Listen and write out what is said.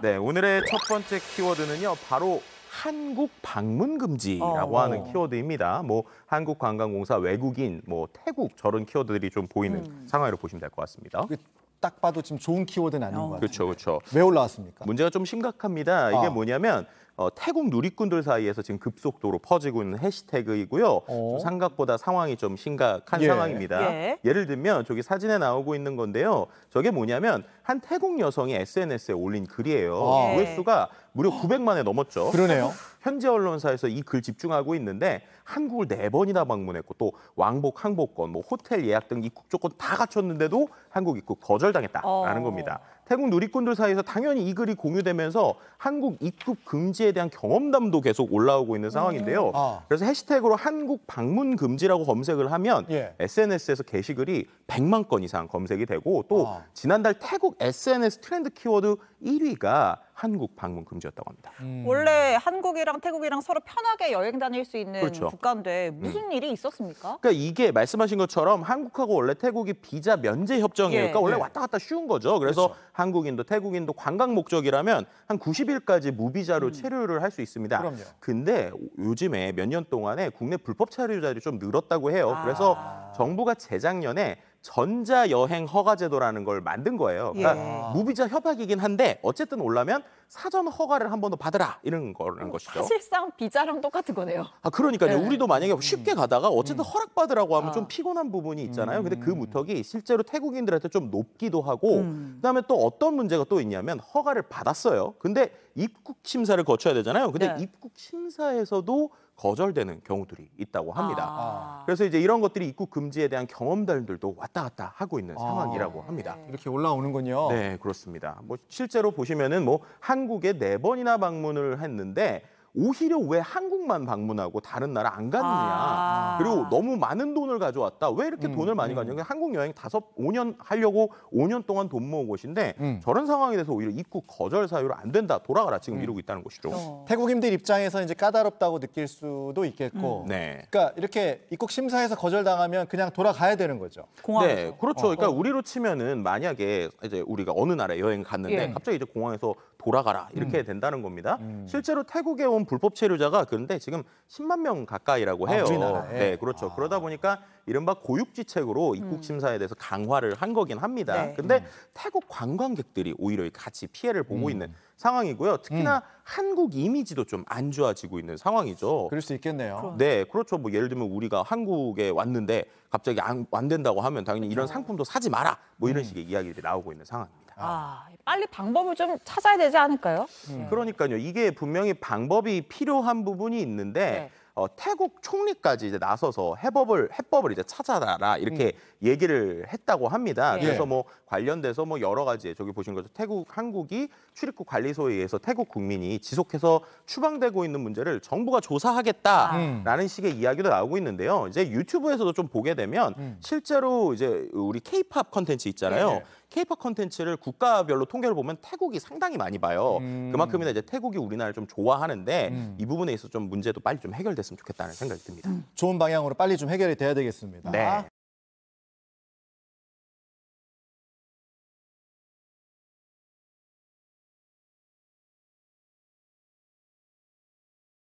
네, 오늘의 첫 번째 키워드는요, 바로 한국 방문 금지라고 하는 키워드입니다. 뭐 한국관광공사, 외국인, 뭐 태국 저런 키워드들이 좀 보이는 상황으로 보시면 될 것 같습니다. 딱 봐도 지금 좋은 키워드는 아닌 것 같아요. 그렇죠, 그렇죠. 왜 올라왔습니까? 문제가 좀 심각합니다. 이게 뭐냐면 태국 누리꾼들 사이에서 지금 급속도로 퍼지고 있는 해시태그이고요. 좀 생각보다 상황이 좀 심각한 상황입니다. 예를 들면 저기 사진에 나오고 있는 건데요. 저게 뭐냐면 한 태국 여성이 SNS에 올린 글이에요. 조회수가 무려 900만에 넘었죠. 그러네요. 현지 언론사에서 이 글 집중하고 있는데 한국을 4번이나 방문했고 또 왕복, 항복권, 뭐 호텔 예약 등 입국 조건 다 갖췄는데도 한국 입국 거절당했다라는 겁니다. 태국 누리꾼들 사이에서 당연히 이 글이 공유되면서 한국 입국 금지에 대한 경험담도 계속 올라오고 있는 상황인데요. 그래서 해시태그로 한국 방문 금지라고 검색을 하면 SNS에서 게시글이 100만 건 이상 검색이 되고 또 지난달 태국 SNS 트렌드 키워드 1위가 한국 방문 금지였다고 합니다. 원래 한국이랑 태국이랑 서로 편하게 여행 다닐 수 있는 국가인데 무슨 일이 있었습니까? 그러니까 이게 말씀하신 것처럼 한국하고 원래 태국이 비자 면제 협정이니까 그러니까 원래 왔다 갔다 쉬운 거죠. 그래서 한국인도 태국인도 관광 목적이라면 한 90일까지 무비자로 체류를 할 수 있습니다. 근데 요즘에 몇 년 동안에 국내 불법 체류자들이 좀 늘었다고 해요. 그래서 정부가 재작년에 전자여행 허가제도라는 걸 만든 거예요. 그러니까 무비자 협약이긴 한데 어쨌든 오려면 사전 허가를 한 번 더 받으라 이런 거라는 것이죠. 사실상 비자랑 똑같은 거네요. 그러니까요. 우리도 만약에 쉽게 가다가 어쨌든 허락받으라고 하면 좀 피곤한 부분이 있잖아요. 근데 그 무턱이 실제로 태국인들한테 좀 높기도 하고 그다음에 또 어떤 문제가 또 있냐면 허가를 받았어요. 근데 입국 심사를 거쳐야 되잖아요. 근데 입국 심사에서도 거절되는 경우들이 있다고 합니다. 그래서 이제 이런 것들이 입국 금지에 대한 경험담들도 왔다 갔다 하고 있는 상황이라고 합니다. 이렇게 올라오는군요. 네, 그렇습니다. 뭐 실제로 보시면은 뭐 한국에 4번이나 방문을 했는데 오히려 왜 한국만 방문하고 다른 나라 안 갔느냐. 그리고 너무 많은 돈을 가져왔다. 왜 이렇게 돈을 많이 가져왔냐. 한국 여행 5년 하려고 5년 동안 돈 모은 곳인데 저런 상황에 대해서 오히려 입국 거절 사유로 안 된다. 돌아가라. 지금 이러고 있다는 것이죠. 태국인들 입장에서 이제 까다롭다고 느낄 수도 있겠고. 그러니까 이렇게 입국 심사에서 거절당하면 그냥 돌아가야 되는 거죠. 공항에서. 네, 그렇죠. 그러니까 우리로 치면은 만약에 이제 우리가 어느 나라에 여행 갔는데 갑자기 이제 공항에서 돌아가라 이렇게 된다는 겁니다. 실제로 태국에 온 불법 체류자가 그런데 지금 10만 명 가까이라고 해요. 네, 그렇죠. 그러다 보니까 이른바 고육지책으로 입국 심사에 대해서 강화를 한 거긴 합니다. 근데 태국 관광객들이 오히려 같이 피해를 보고 있는 상황이고요. 특히나 한국 이미지도 좀 안 좋아지고 있는 상황이죠. 그럴 수 있겠네요. 네, 그렇죠. 뭐 예를 들면 우리가 한국에 왔는데 갑자기 안 된다고 하면 당연히 이런 상품도 사지 마라. 뭐 이런 식의 이야기들이 나오고 있는 상황입니다. 빨리 방법을 좀 찾아야 되지 않을까요? 그러니까요. 이게 분명히 방법이 필요한 부분이 있는데 태국 총리까지 이제 나서서 해법을 이제 찾아라 이렇게 얘기를 했다고 합니다. 그래서 뭐 관련돼서 뭐 여러 가지 저기 보신 거죠. 한국이 출입국 관리소에 의해서 태국 국민이 지속해서 추방되고 있는 문제를 정부가 조사하겠다라는 식의 이야기도 나오고 있는데요. 이제 유튜브에서도 좀 보게 되면 실제로 이제 우리 K-팝 컨텐츠 있잖아요. K-팝 컨텐츠를 국가별로 통계를 보면 태국이 상당히 많이 봐요. 그만큼이나 이제 태국이 우리나라를 좀 좋아하는데 이 부분에 있어서 좀 문제도 빨리 좀 해결됐으면 좋겠다는 생각이 듭니다. 좋은 방향으로 빨리 좀 해결이 돼야 되겠습니다. 네.